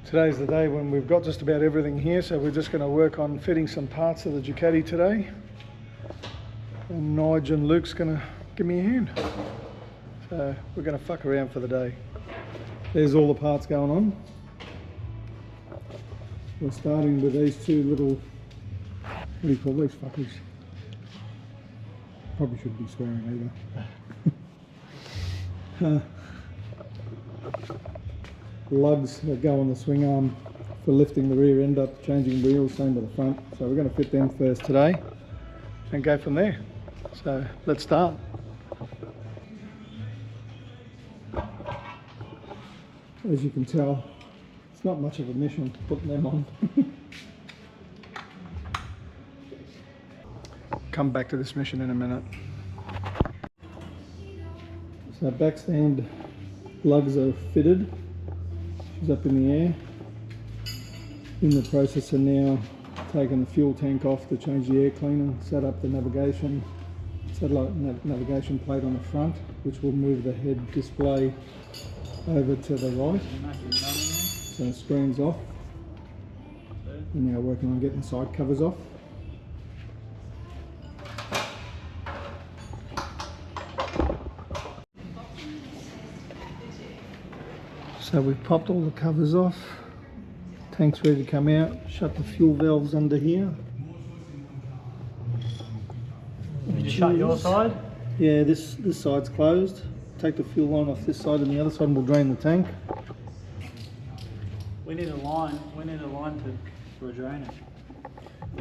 Today's the day when we've got just about everything here, so we're just going to work on fitting some parts of the Ducati today. And Nige and Luke's going to give me a hand. So we're going to fuck around for the day. There's all the parts going on. We're starting with these two little, what do you call these fuckers? Probably shouldn't be swearing either. Lugs that go on the swing arm for lifting the rear end up, changing wheels, same with the front. So we're going to fit them first today and go from there. So let's start. As you can tell, it's not much of a mission putting them on. Come back to this mission in a minute. So backstand lugs are fitted. She's up in the air. In the process of now taking the fuel tank off to change the air cleaner, set up the navigation, satellite navigation plate on the front, which will move the head display over to the right. So the screen's off. We're now working on getting the side covers off. So we've popped all the covers off, tank's ready to come out, shut the fuel valves under here. Did you shut your side? Yeah, this side's closed. Take the fuel line off this side and the other side and we'll drain the tank. We need a line for a drainer.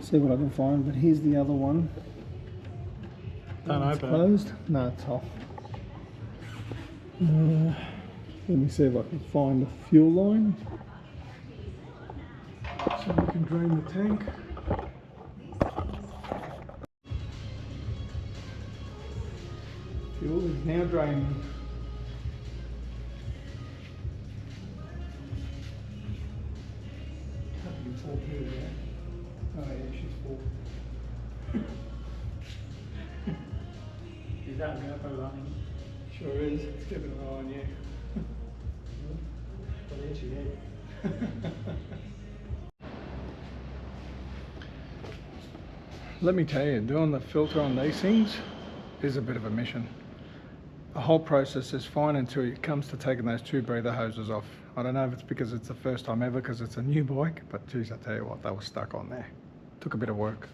See what I can find, but here's the other one. Don't It's open closed? No, it's off. Let me see if I can find a fuel line so we can drain the tank. Fuel is now draining. Oh yeah, she's full. Is that GoPro running? Sure is. It's keeping an eye on you. What is your head? Let me tell you, doing the filter on these things is a bit of a mission. The whole process is fine until it comes to taking those two breather hoses off. I don't know if it's because it's the first time ever because it's a new bike, but geez, I tell you what, they were stuck on there. Took a bit of work.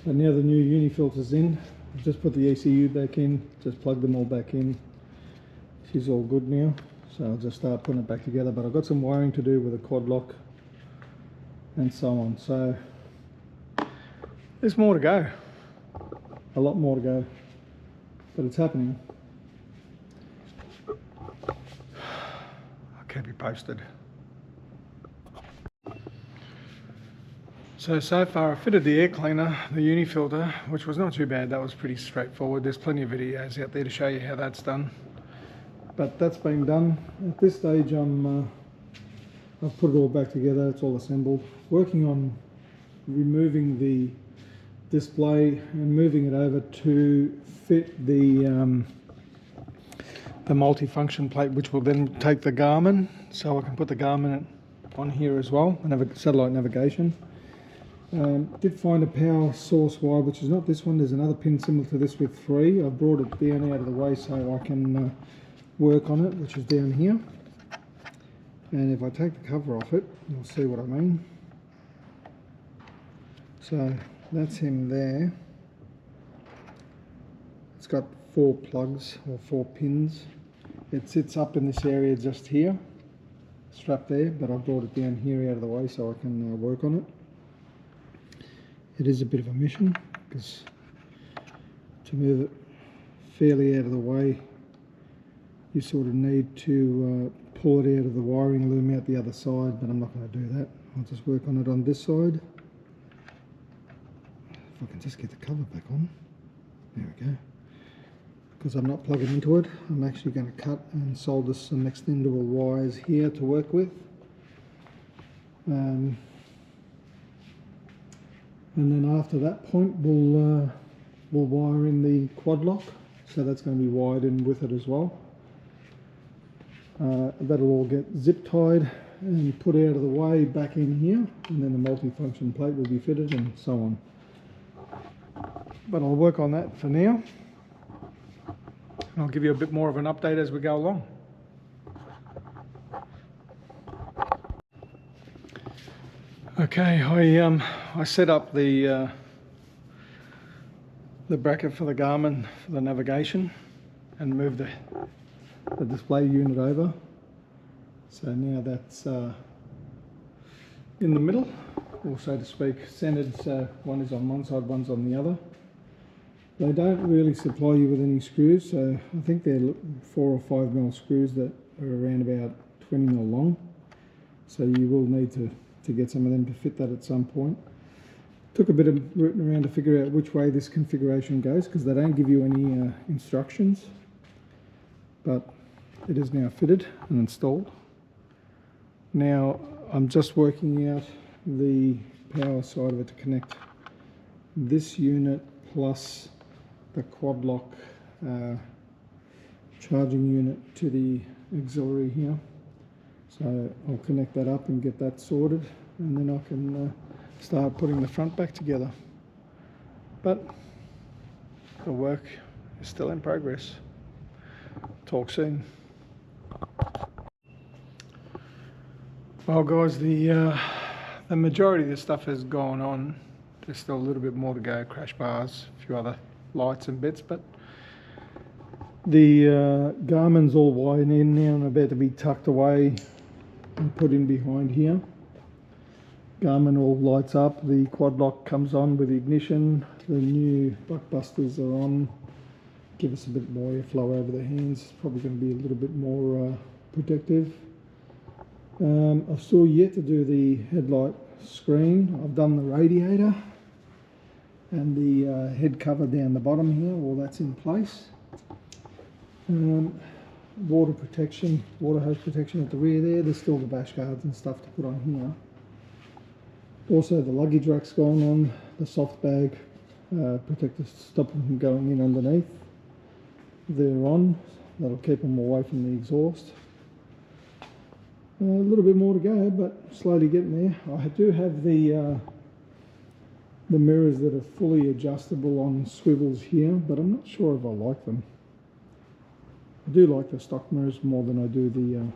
So now the new uni filter's in. I've just put the ECU back in, just plugged them all back in. She's all good now, so I'll just start putting it back together, but I've got some wiring to do with a quad lock and so on. So there's more to go, a lot more to go, but it's happening. I'll keep you posted. So far I fitted the air cleaner, the uni filter, which was not too bad. That was pretty straightforward. There's plenty of videos out there to show you how that's done. But that's been done. At this stage I've put it all back together, it's all assembled. Working on removing the display and moving it over to fit the multi-function plate, which will then take the Garmin, so I can put the Garmin on here as well, and satellite navigation. Did find a power source wire, which is not this one. There's another pin similar to this with 3. I brought it down out of the way so I can work on it, which is down here. And if I take the cover off it, you'll see what I mean. So that's him there. It's got 4 plugs or 4 pins. It sits up in this area just here, strapped there, but I brought it down here out of the way so I can work on it. It is a bit of a mission because to move it fairly out of the way, you sort of need to pull it out of the wiring loom out the other side, but I'm not going to do that. I'll just work on it on this side. If I can just get the cover back on. There we go. Because I'm not plugging into it, I'm actually going to cut and solder some extendable wires here to work with. And then after that point we'll wire in the quad lock, so that's going to be wired in with it as well. That'll all get zip tied and put out of the way back in here, and then the multifunction plate will be fitted and so on. But I'll work on that for now. I'll give you a bit more of an update as we go along. Okay, I set up the bracket for the Garmin for the navigation and moved the display unit over. So now that's in the middle, or so to speak, centered, so one is on one side, one's on the other. They don't really supply you with any screws, so I think they're 4 or 5 mil screws that are around about 20 mil long. So you will need to get some of them to fit that at some point. Took a bit of rooting around to figure out which way this configuration goes, because they don't give you any instructions. But it is now fitted and installed. Now I'm just working out the power side of it to connect this unit plus the quad lock charging unit to the auxiliary here. So I'll connect that up and get that sorted, and then I can start putting the front back together. But the work is still in progress. Talk soon. Well guys, the majority of this stuff has gone on. There's still a little bit more to go, crash bars, a few other lights and bits, but the Garmin's all wired in now and about to be tucked away and put in behind here. Garmin all lights up, the quad lock comes on with the ignition, the new buckbusters are on, give us a bit more airflow over the hands, it's probably going to be a little bit more protective. I've still yet to do the headlight screen. I've done the radiator and the head cover down the bottom here, all that's in place. Water protection, water hose protection at the rear there, there's still the bash guards and stuff to put on here. Also the luggage rack's gone on, the soft bag protector to stop them from going in underneath. They're on, that'll keep them away from the exhaust. A little bit more to go, but slowly getting there. I do have the mirrors that are fully adjustable on swivels here, but I'm not sure if I like them. I do like the stock mirrors more than I do the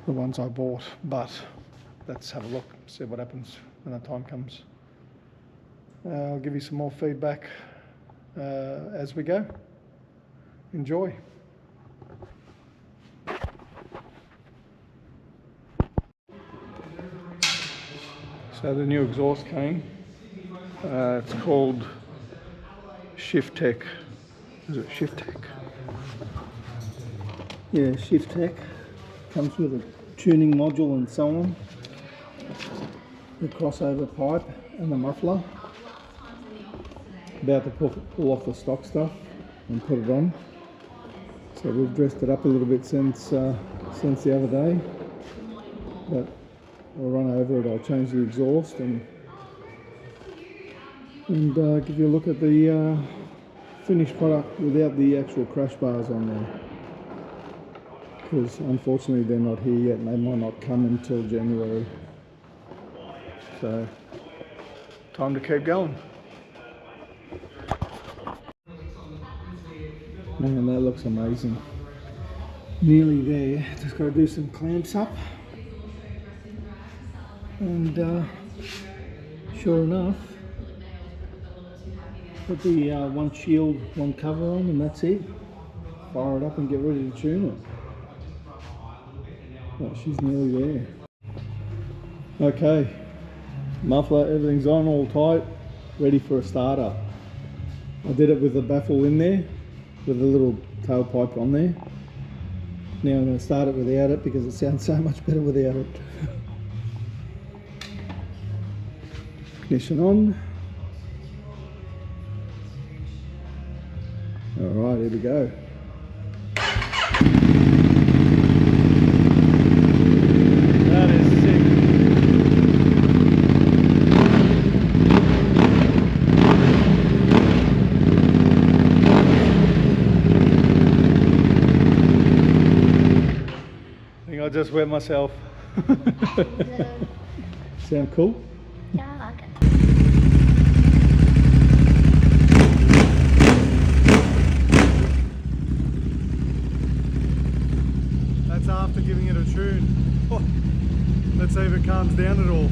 ones I bought, but let's have a look, see what happens when the time comes. I'll give you some more feedback as we go. Enjoy. So the new exhaust came. It's called Shift Tech. Is it Shift Tech? Yeah, Shift Tech. Comes with a tuning module and so on. The crossover pipe and the muffler. About to pull off the stock stuff and put it on. So we've dressed it up a little bit since the other day. But I'll run over it, I'll change the exhaust and give you a look at the finished product without the actual crash bars on there. Because unfortunately they're not here yet and they might not come until January. So, time to keep going. Man, that looks amazing. Nearly there, just got to do some clamps up. And sure enough, put the one shield, one cover on, and that's it. Fire it up and get ready to tune it. Oh, she's nearly there. Okay, muffler, everything's on, all tight, ready for a starter. I did it with the baffle in there, with a little tailpipe on there. Now I'm going to start it without it because it sounds so much better without it. Ignition on. Alright, here we go. That is sick. I think I just wet myself. Sound cool? Yeah, I like it. That's after giving it a tune. Oh, let's see if it calms down at all.